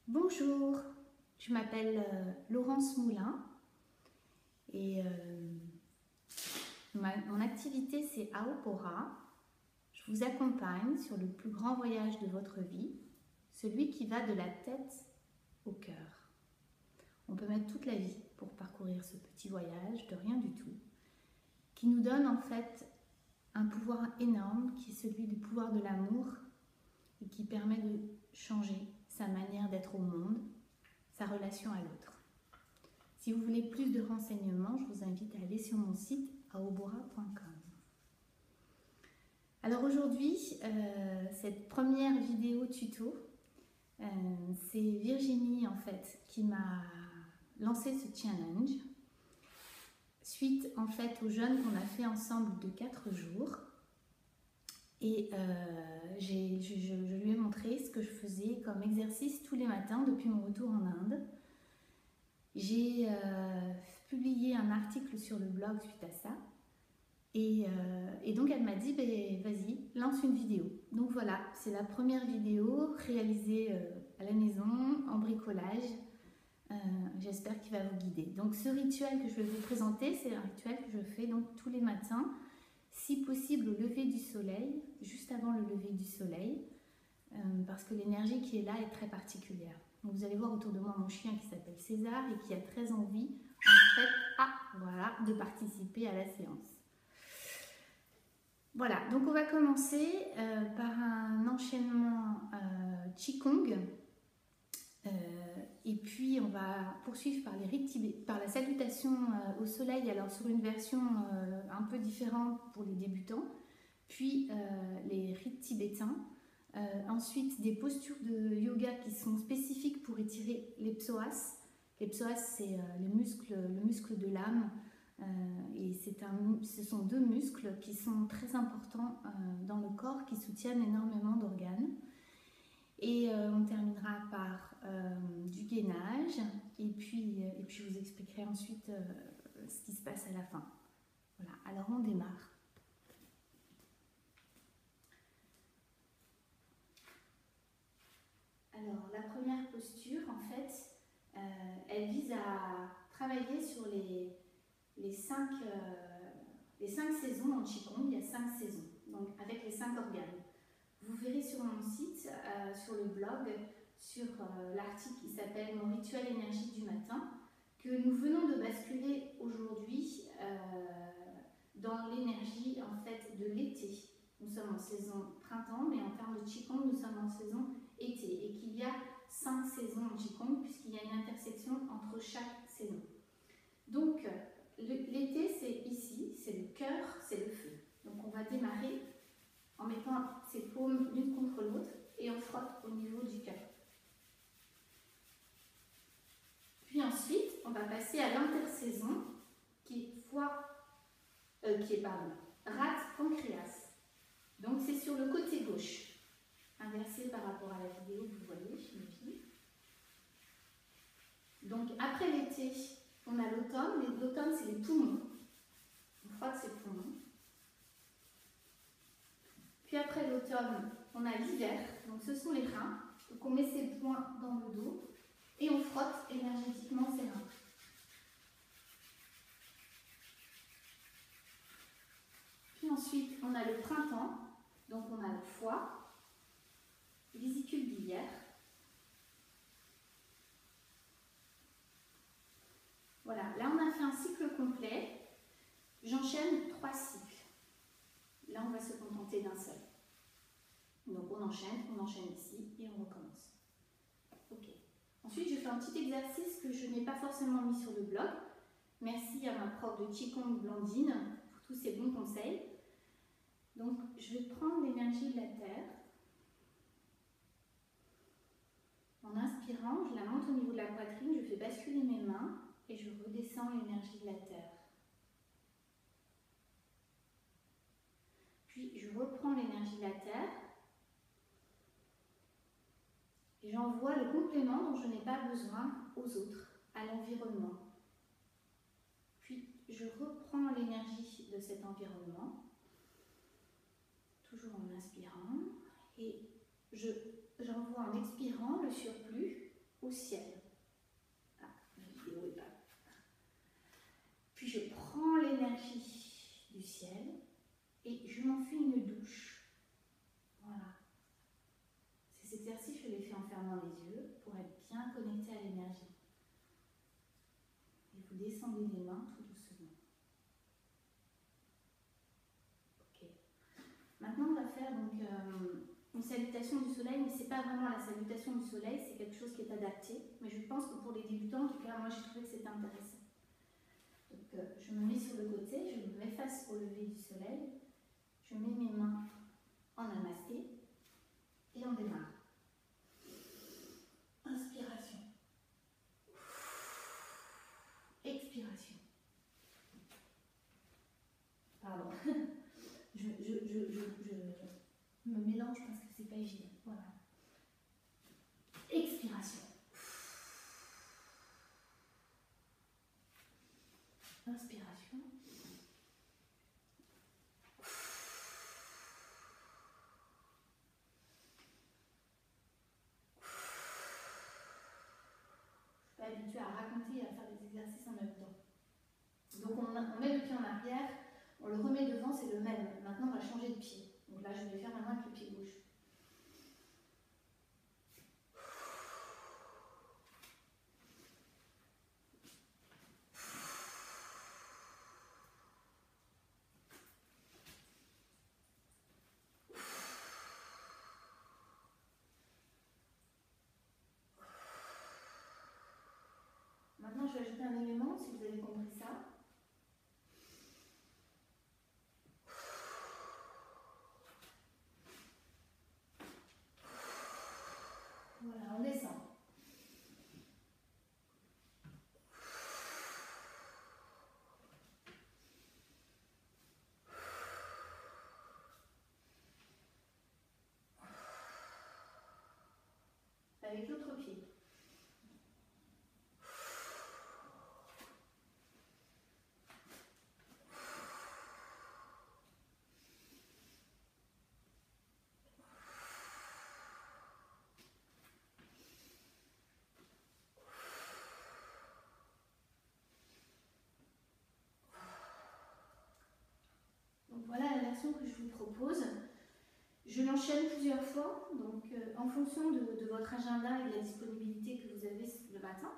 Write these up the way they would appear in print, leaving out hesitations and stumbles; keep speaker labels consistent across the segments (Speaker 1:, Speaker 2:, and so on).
Speaker 1: Bonjour, je m'appelle Laurence Moulin et mon activité c'est Aopora. Je vous accompagne sur le plus grand voyage de votre vie, celui qui va de la tête au cœur. On peut mettre toute la vie pour parcourir ce petit voyage de rien du tout, qui nous donne en fait un pouvoir énorme qui est celui du pouvoir de l'amour et qui permet de changer sa manière d'être au monde, sa relation à l'autre. Si vous voulez plus de renseignements, je vous invite à aller sur mon site aobora.com. Alors aujourd'hui, cette première vidéo tuto, c'est Virginie en fait qui m'a lancé ce challenge suite en fait au jeûne qu'on a fait ensemble de 4 jours. Et je lui ai montré ce que je faisais comme exercice tous les matins depuis mon retour en Inde. J'ai publié un article sur le blog suite à ça. Et donc elle m'a dit, vas-y, lance une vidéo. Donc voilà, c'est la première vidéo réalisée à la maison, en bricolage. J'espère qu'il va vous guider. Donc ce rituel que je vais vous présenter, c'est un rituel que je fais donc tous les matins. Si possible au lever du soleil, juste avant le lever du soleil, parce que l'énergie qui est là est très particulière. Donc vous allez voir autour de moi mon chien qui s'appelle César et qui a très envie en fait, de participer à la séance. Voilà, donc on va commencer par un enchaînement Qigong. Et puis on va poursuivre par les rites par la salutation au soleil, alors sur une version un peu différente pour les débutants, puis les rites tibétains, ensuite des postures de yoga qui sont spécifiques pour étirer les psoas. Les psoas c'est le muscle de l'âme, et ce sont deux muscles qui sont très importants dans le corps, qui soutiennent énormément d'organes. Et on terminera par du gainage et puis je vous expliquerai ensuite ce qui se passe à la fin. Voilà, alors on démarre. Alors la première posture en fait, elle vise à travailler sur les 5 saisons en Qigong. Il y a 5 saisons, donc avec les 5 organes. Vous verrez sur mon site, sur le blog, sur l'article qui s'appelle « Mon rituel énergie du matin », que nous venons de basculer aujourd'hui dans l'énergie en fait de l'été. Nous sommes en saison printemps, mais en termes de Qigong, nous sommes en saison été, et qu'il y a 5 saisons en Qigong, puisqu'il y a une intersection entre chaque saison. Donc, l'été, c'est ici, c'est le cœur, c'est le feu. Donc, on va démarrer en mettant ses paumes l'une contre l'autre et on frotte au niveau du cœur. Puis ensuite, on va passer à l'intersaison qui est rate pancréas. Donc c'est sur le côté gauche, inversé par rapport à la vidéo que vous voyez chez mes filles. Donc après l'été, on a l'automne. L'automne, c'est les poumons. On frotte ses poumons. Puis après l'automne, on a l'hiver, donc ce sont les reins. Donc on met ses poings dans le dos et on frotte énergétiquement ses reins. Puis ensuite, on a le printemps, donc on a le foie, vésicule biliaire. Voilà, là on a fait un cycle complet. J'enchaîne 3 cycles. Là, on va se contenter d'un seul. Donc, on enchaîne ici et on recommence. Ok. Ensuite, je fais un petit exercice que je n'ai pas forcément mis sur le blog. Merci à ma prof de Qigong, Blandine, pour tous ses bons conseils. Donc, je vais prendre l'énergie de la terre. En inspirant, je la monte au niveau de la poitrine, je fais basculer mes mains et je redescends l'énergie de la terre. Puis je reprends l'énergie de la terre et j'envoie le complément dont je n'ai pas besoin aux autres, à l'environnement. Puis je reprends l'énergie de cet environnement, toujours en inspirant, et j'envoie en expirant le surplus je les fais en fermant les yeux pour être bien connecté à l'énergie. Et vous descendez les mains tout doucement. Ok. Maintenant, on va faire donc une salutation du soleil, mais ce n'est pas vraiment la salutation du soleil, c'est quelque chose qui est adapté. Mais je pense que pour les débutants, en tout cas, moi, j'ai trouvé que c'était intéressant. Donc, je me mets sur le côté, je me mets face au lever du soleil, je mets mes mains en namasté et on démarre. Inspiration. Expiration. Pardon. Je me mélange parce que c'est pas évident. Voilà. Expiration. Inspiration. Je suis pas habituée à raconter et à faire des exercices en même temps. Donc on met le pied en arrière, on le remet devant, c'est le même. Maintenant on va changer de pied. Donc là je vais faire maintenant avec le pied gauche. Maintenant, je vais ajouter un élément, si vous avez compris ça. Voilà, on descend. Avec l'autre pied. Voilà la version que je vous propose. Je l'enchaîne plusieurs fois, donc en fonction de votre agenda et de la disponibilité que vous avez le matin,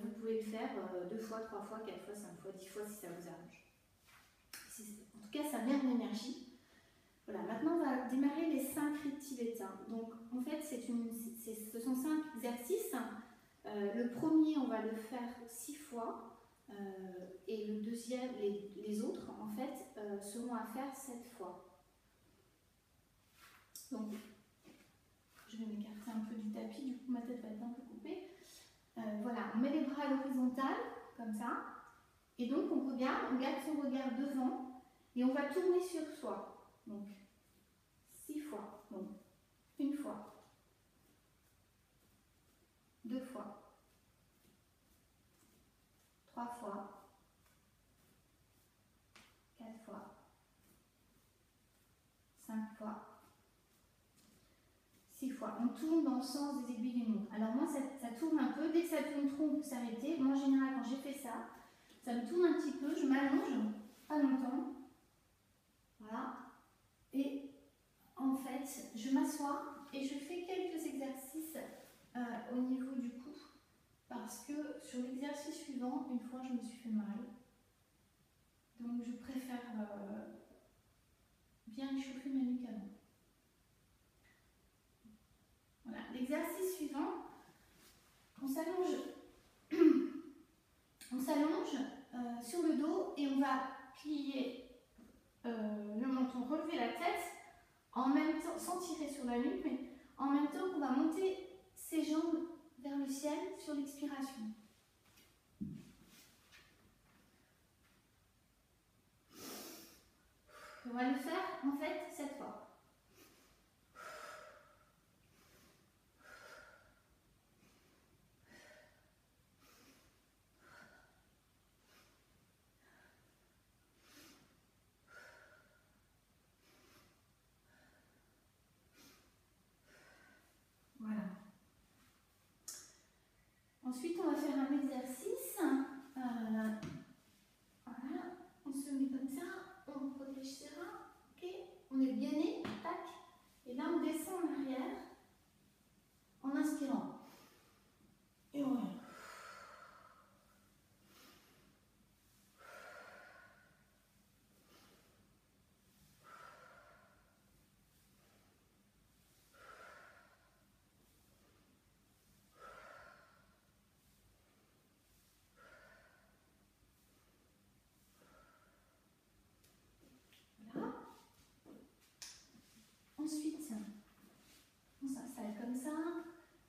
Speaker 1: vous pouvez le faire 2 fois, 3 fois, 4 fois, 5 fois, 10 fois si ça vous arrange. En tout cas, ça met en énergie. Voilà, maintenant on va démarrer les 5 rites tibétains. Donc en fait, ce sont 5 exercices. Le premier, on va le faire 6 fois. Et le deuxième, les autres, en fait, seront à faire 7 fois. Donc, je vais m'écarter un peu du tapis, du coup ma tête va être un peu coupée. Voilà, on met les bras à l'horizontale, comme ça. Et donc, on garde son regard devant, et on va tourner sur soi. Donc, 6 fois. Donc, 1 fois. 2 fois. 3 fois. 4 fois. 5 fois. 6 fois. On tourne dans le sens des aiguilles d'une montre. Alors moi, ça tourne un peu. Dès que ça tourne trop, on peut s'arrêter. Moi, en général, quand j'ai fait ça, ça me tourne un petit peu. Je m'allonge, pas longtemps. Voilà. Et en fait, je m'assois et je fais quelques exercices au niveau du cou. Parce que sur l'exercice suivant, une fois, je me suis fait mal. Donc, je préfère bien échauffer ma nuque avant. Voilà, l'exercice suivant, on s'allonge sur le dos et on va plier le menton, relever la tête, en même temps, sans tirer sur la nuque, mais en même temps qu'on va monter ses jambes vers le ciel sur l'expiration. On va le faire en fait 7 fois. Voilà. Ensuite, on va faire un exercice. Voilà. On se met comme ça. On protège ses reins. Ok. On est bien né. Tac. Et là, on descend en arrière.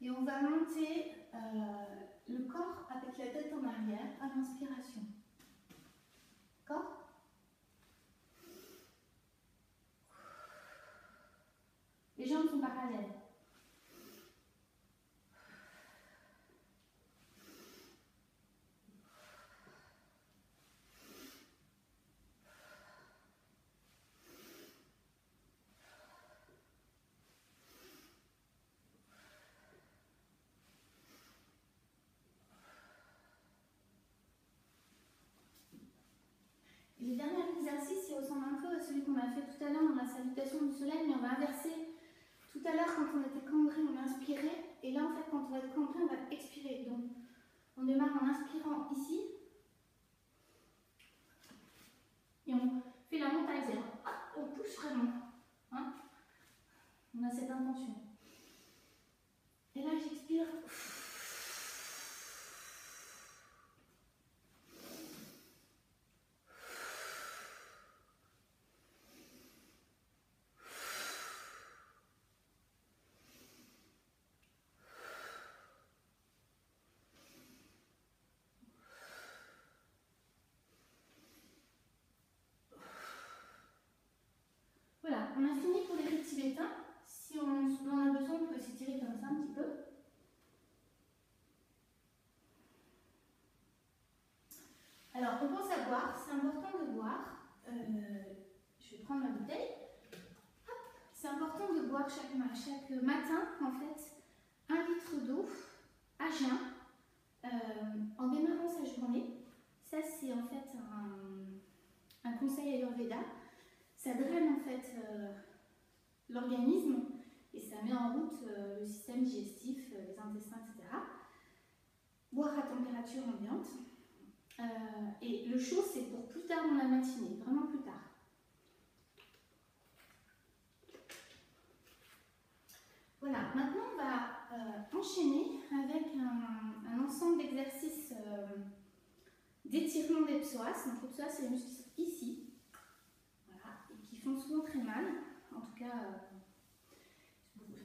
Speaker 1: Et on va monter le corps avec la tête en arrière à l'inspiration. D'accord? Les jambes sont parallèles. Le dernier exercice, il ressemble un peu à celui qu'on a fait tout à l'heure dans la salutation du soleil, mais on va inverser. Tout à l'heure, quand on était cambré, on inspirait, et là, en fait, quand on va être cambré, on va expirer. Donc, on démarre en inspirant ici, et on fait la montagne zéro. On pousse vraiment. Hein, on a cette intention. Et là, j'expire. Voilà, on a fini pour les rites tibétains. Si on en a besoin, on peut s'étirer comme ça un petit peu. Alors, on pense à boire, c'est important de boire. Je vais prendre ma bouteille. C'est important de boire chaque matin, en fait, 1 litre d'eau à jeun en démarrant sa journée. Ça, c'est en fait un conseil Ayurveda. Ça draine en fait l'organisme et ça met en route le système digestif, les intestins, etc. Boire à température ambiante. Et le chaud, c'est pour plus tard dans la matinée, vraiment plus tard. Voilà, maintenant on va enchaîner avec un ensemble d'exercices d'étirement des psoas. Donc les psoas, c'est les muscles qui sont ici, voilà, et qui font souvent très mal, en tout cas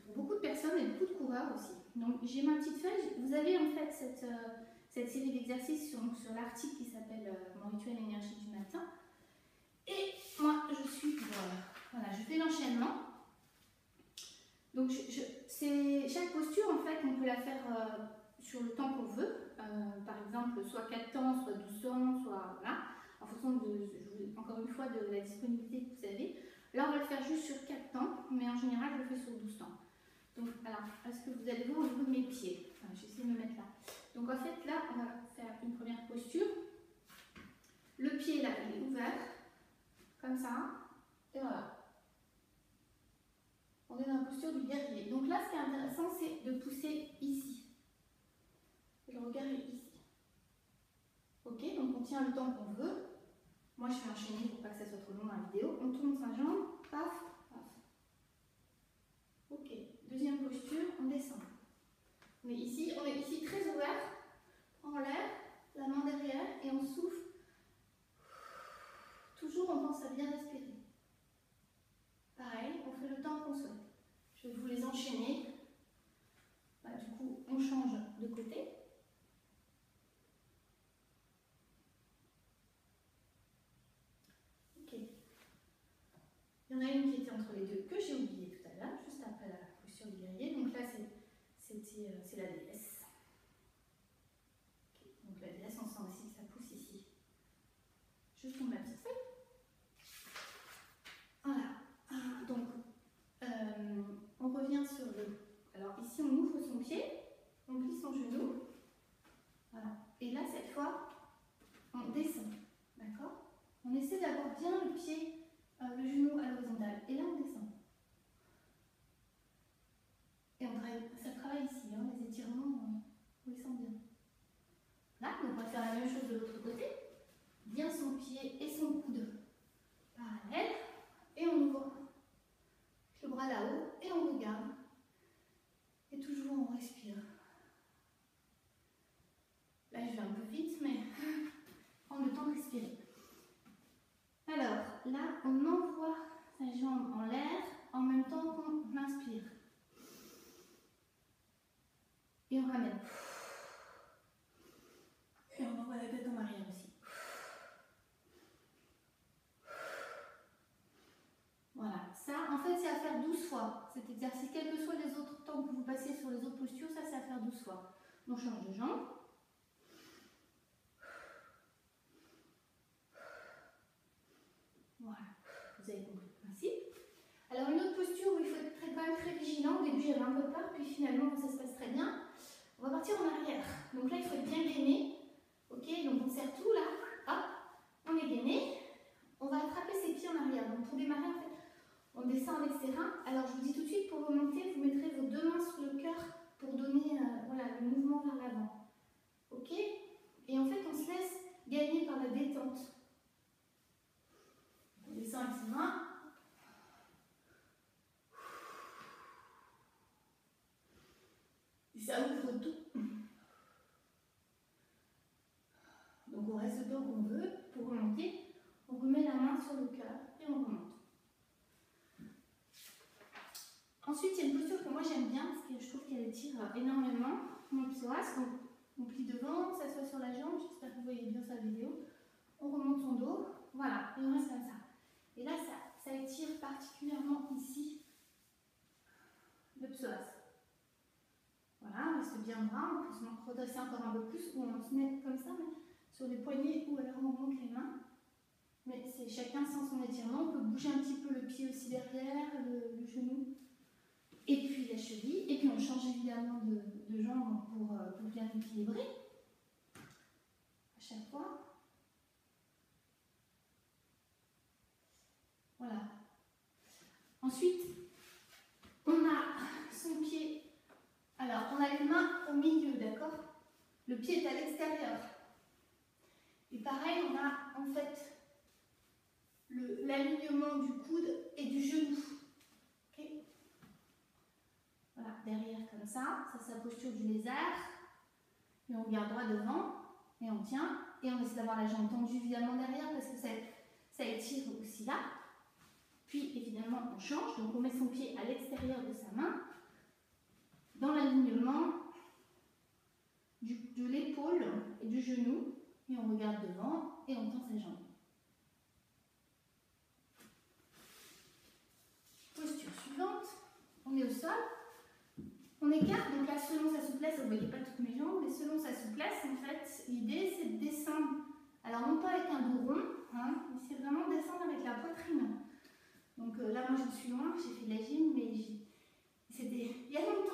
Speaker 1: pour beaucoup de personnes et beaucoup de coureurs aussi. Donc j'ai ma petite feuille, vous avez en fait cette série d'exercices sur l'article qui s'appelle Mon rituel énergie du matin. Et moi je suis, voilà, je fais l'enchaînement. Donc chaque posture en fait on peut la faire sur le temps qu'on veut, par exemple soit 4 temps, soit 12 temps, soit voilà, en fonction encore une fois de la disponibilité que vous avez. Là on va le faire juste sur 4 temps, mais en général je le fais sur 12 temps. Donc alors, est-ce que vous allez voir au niveau de mes pieds? Enfin, j'essaie de me mettre là. Donc en fait là on va faire une première posture. Le pied là il est ouvert, comme ça, et voilà. On est dans la posture du guerrier. Donc là, ce qui est intéressant, c'est de pousser ici. Le regard est ici. Ok, donc on tient le temps qu'on veut. Moi, je vais enchaîner pour pas que ça soit trop long dans la vidéo. On tourne sa jambe, paf, paf. Ok, deuxième posture, on descend. On est ici très ouvert, en l'air, la main derrière, et on souffle. Toujours, on pense à bien respirer. Pareil, on fait le temps qu'on souhaite. Je vais vous les enchaîner. Du coup, on change de côté. Ok. Il y en a une qui était entre les deux que j'ai oubliée tout à l'heure, juste après la posture du guerrier. Donc là, c'est la déesse. Okay. Donc la déesse, on sent aussi que ça pousse ici. Je tourne ma petite feuille. Voilà. Donc, on revient sur le... Alors ici, on ouvre son pied, on plie son genou. Voilà. Et là, cette fois, on descend. D'accord? On essaie d'avoir bien le pied, le genou à l'horizontale. Et là, on descend. Et ça travaille ici, hein, les étirements, on les sent bien. Là, donc on va faire la même chose de l'autre côté. Bien son pied et son coude parallèles. Et on ouvre le bras là-haut et on regarde. Et toujours on respire. Là, je vais un peu vite, mais prendre le temps de respirer. Alors, là, on envoie sa jambe en l'air en même temps qu'on inspire. Et on ramène. Et on envoie la tête en arrière aussi. Voilà, ça en fait c'est à faire 12 fois. Cet exercice, quels que soient les autres temps que vous passez sur les autres postures, ça c'est à faire 12 fois. On change de jambe. Voilà, vous avez compris le principe. Alors une autre posture où il faut être quand même très vigilant. Au début j'avais un peu peur, puis finalement ça se passe très bien. On va partir en arrière. Donc là il faut être bien gainé. Ok, donc on serre tout là. Hop, on est gainé. On va attraper ses pieds en arrière. Donc pour démarrer en fait, on descend avec ses reins. Alors je vous dis tout de suite, pour remonter, vous mettrez vos deux mains sur le cœur pour donner voilà, le mouvement vers l'avant. Ok? Et en fait on se laisse gagner par la détente. On descend avec ses reins. Et ça ouvre tout. Donc on reste le temps qu'on veut. Pour remonter, on remet la main sur le cœur et on remonte. Ensuite, il y a une posture que moi j'aime bien parce que je trouve qu'elle étire énormément mon psoas. Donc on plie devant, on s'assoit sur la jambe. J'espère que vous voyez bien sa vidéo. On remonte son dos. Voilà, et on reste comme ça. Et là, ça étire particulièrement ici le psoas. Voilà, on reste bien droit. On peut se redresser encore un peu plus ou on se met comme ça, mais sur les poignets ou alors on monte les mains. Mais c'est chacun sans son étirement. On peut bouger un petit peu le pied aussi derrière, le genou. Et puis la cheville. Et puis on change évidemment de jambe pour bien équilibrer. À chaque fois. Voilà. Ensuite, on a son pied. Alors, on a les mains au milieu, d'accord? Le pied est à l'extérieur. Et pareil, on a en fait l'alignement du coude et du genou. Okay. Voilà, derrière comme ça c'est la posture du lézard. Et on regarde droit devant, et on tient, et on essaie d'avoir la jambe tendue évidemment derrière parce que ça étire aussi là. Puis évidemment on change, donc on met son pied à l'extérieur de sa main, dans l'alignement de l'épaule et du genou, et on regarde devant, et on tend sa jambe. Posture suivante, on est au sol, on écarte, donc là selon sa souplesse, vous ne voyez pas toutes mes jambes, mais selon sa souplesse, en fait, l'idée c'est de descendre, alors non pas avec un dos rond, hein, mais c'est vraiment descendre avec la poitrine. Donc là moi je suis loin, j'ai fait de la gym, mais c'était il y a longtemps,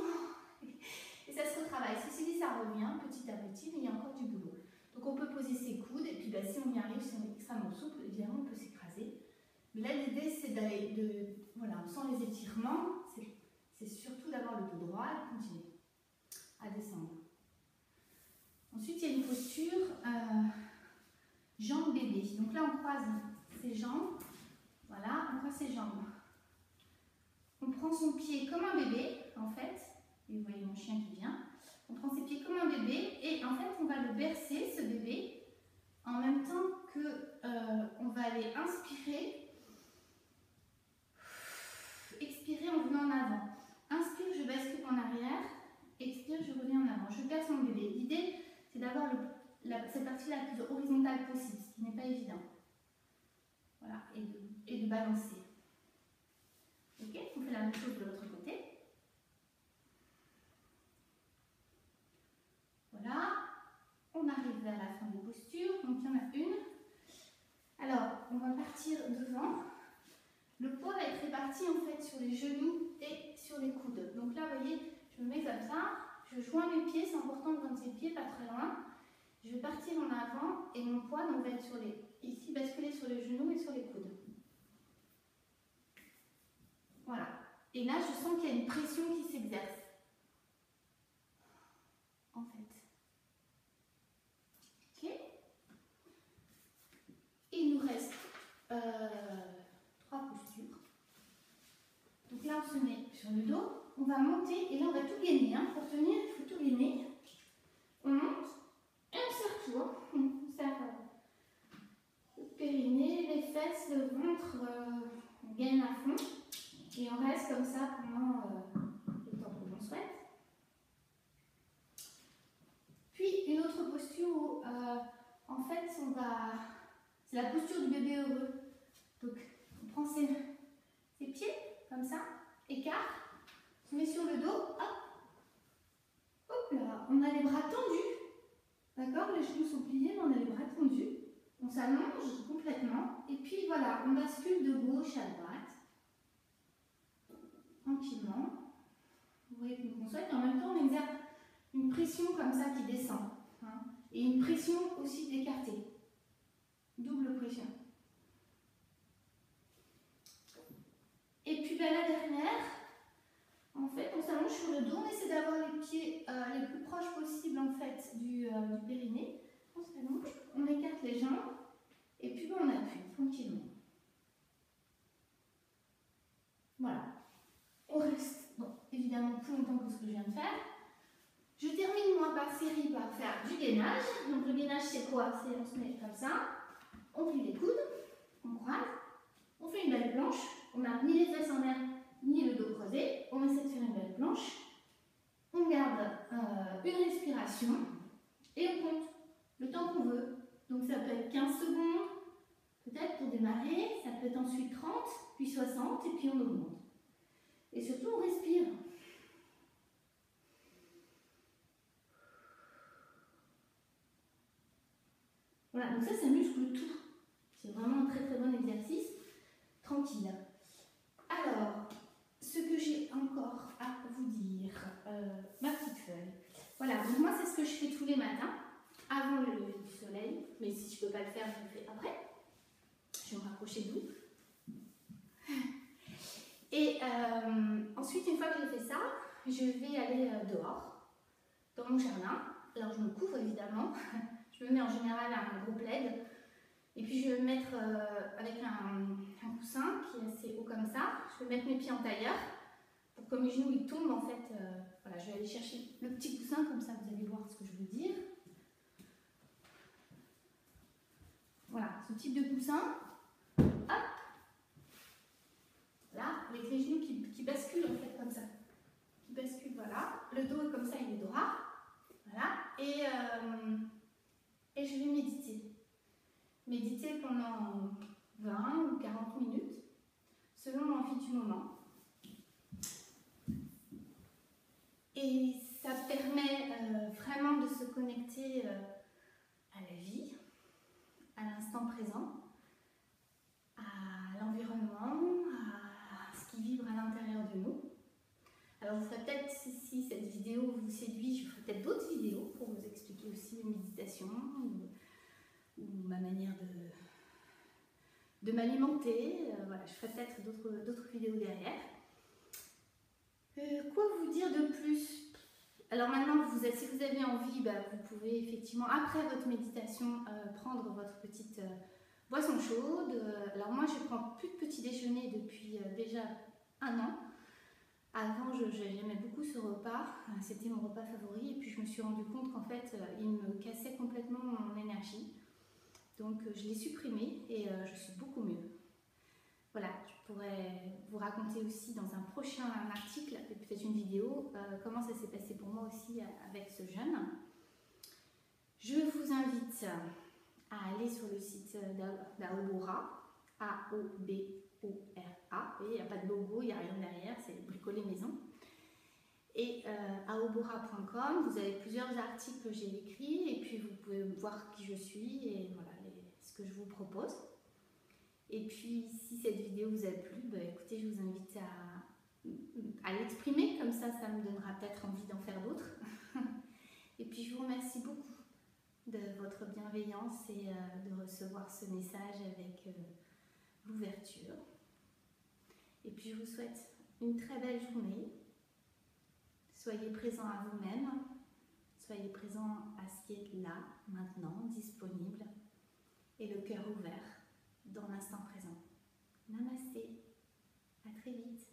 Speaker 1: et ça se retravaille. Ceci dit, ça revient petit à petit, mais il y a encore du boulot. Donc on peut poser ses coudes, et puis bah, si on y arrive, si on est extrêmement souple, évidemment on peut s'écraser. Mais là l'idée c'est d'aller, voilà, sans les étirements, c'est surtout d'avoir le dos droit et continuer à descendre. Ensuite, il y a une posture jambes bébé. Donc là, on croise ses jambes. Voilà, on croise ses jambes. On prend son pied comme un bébé, en fait. Et vous voyez mon chien qui vient. On prend ses pieds comme un bébé et en fait, on va le bercer, ce bébé, en même temps que on va aller inspirer, expirer en venant en avant. Inspire, je bascule en arrière. Expire, je reviens en avant. Je berce mon bébé. L'idée, c'est d'avoir cette partie la plus horizontale possible, ce qui n'est pas évident. Voilà, et de balancer. Ok, on fait la même chose de l'autre côté. Voilà, on arrive vers la fin des postures. Donc il y en a une. Alors, on va partir devant. Le poids va être réparti en fait sur les genoux et sur les coudes. Donc là, vous voyez, je me mets comme ça. Je joins mes pieds, c'est important de prendre ses pieds pas très loin. Je vais partir en avant et mon poids donc, va être ici basculer sur les genoux et sur les coudes. Voilà. Et là, je sens qu'il y a une pression qui s'exerce. En fait. Ok. Et il nous reste 3 postures. Donc là, on se met sur le dos. On va monter et là, on va tout gainer. Hein. Pour tenir, il faut tout gainer. On monte et on serre tout. Hein. On serre le périnée, les fesses, le ventre. On gaine à fond. Et on reste comme ça pendant le temps que l'on souhaite. où en fait c'est la posture du bébé heureux. Donc on prend ses pieds comme ça, écart, on se met sur le dos, hop, hop là, on a les bras tendus, d'accord, les genoux sont pliés, mais on a les bras tendus, on s'allonge complètement, et puis voilà, on bascule de gauche à droite, tranquillement, vous voyez qu'on souhaite, et en même temps on exerce une pression comme ça qui descend, hein, et une pression aussi d'écarter, double pression. Et puis ben, la dernière, en fait, on s'allonge sur le dos, on essaie d'avoir les pieds les plus proches possibles en fait du périnée. On s'allonge, on écarte les jambes et puis ben, on appuie tranquillement. Voilà. On reste évidemment plus longtemps que ce que je viens de faire. Je termine moi par série par faire du gainage. Donc le gainage c'est quoi? C'est on se met comme ça, on plie les coudes, on croise, on fait une belle planche. On n'a ni les fesses en l'air, ni le dos creusé. On essaie de faire une belle planche. On garde une respiration et on compte le temps qu'on veut. Donc ça peut être 15 secondes, peut-être pour démarrer. Ça peut être ensuite 30, puis 60 et puis on augmente. Et surtout on respire. Voilà, donc ça muscle tout. C'est vraiment un très très bon exercice. Tranquille. Alors, ce que j'ai encore à vous dire, ma petite feuille. Voilà, donc moi c'est ce que je fais tous les matins, avant le lever du soleil, mais si je ne peux pas le faire, je le fais après. Je vais me rapprocher de vous. Et ensuite, une fois que j'ai fait ça, je vais aller dehors, dans mon jardin. Alors je me couvre évidemment, je me mets en général un gros plaid. Et puis je vais me mettre avec un coussin qui est assez haut comme ça. Je vais mettre mes pieds en tailleur pour que mes genoux ils tombent en fait. Voilà, je vais aller chercher le petit coussin comme ça vous allez voir ce que je veux dire. Voilà, ce type de coussin. Hop. Là, avec les genoux qui basculent en fait comme ça. Qui basculent, voilà. Le dos comme ça il est droit. Voilà. Et je vais méditer. Méditer pendant 20 ou 40 minutes, selon l'envie du moment. Et ça permet vraiment de se connecter à la vie, à l'instant présent, à l'environnement, à ce qui vibre à l'intérieur de nous. Alors je ferai peut-être, si cette vidéo vous séduit, je ferai peut-être d'autres vidéos pour vous expliquer aussi les méditations, ou ma manière de m'alimenter. Voilà, je ferai peut-être d'autres vidéos derrière. Quoi vous dire de plus? Alors maintenant, si vous avez envie, vous pouvez effectivement, après votre méditation, prendre votre petite boisson chaude. Alors moi, je ne prends plus de petit déjeuner depuis déjà 1 an. Avant, j'aimais beaucoup ce repas, c'était mon repas favori, et puis je me suis rendu compte qu'en fait, il me cassait complètement mon énergie. Donc je l'ai supprimé et je suis beaucoup mieux. Voilà, je pourrais vous raconter aussi dans un prochain article, et peut-être une vidéo, comment ça s'est passé pour moi aussi avec ce jeûne. Je vous invite à aller sur le site d'Aobora, A-O-B-O-R-A, il n'y a pas de logo, il n'y a rien derrière, c'est bricolé maison. Et aobora.com, vous avez plusieurs articles que j'ai écrits, et puis vous pouvez voir qui je suis, et voilà ce que je vous propose. Et puis, si cette vidéo vous a plu, écoutez, je vous invite à l'exprimer, comme ça me donnera peut-être envie d'en faire d'autres. Et puis, je vous remercie beaucoup de votre bienveillance et de recevoir ce message avec l'ouverture. Et puis, je vous souhaite une très belle journée. Soyez présents à vous-même, soyez présents à ce qui est là, maintenant, disponible, et le cœur ouvert dans l'instant présent. Namasté, à très vite.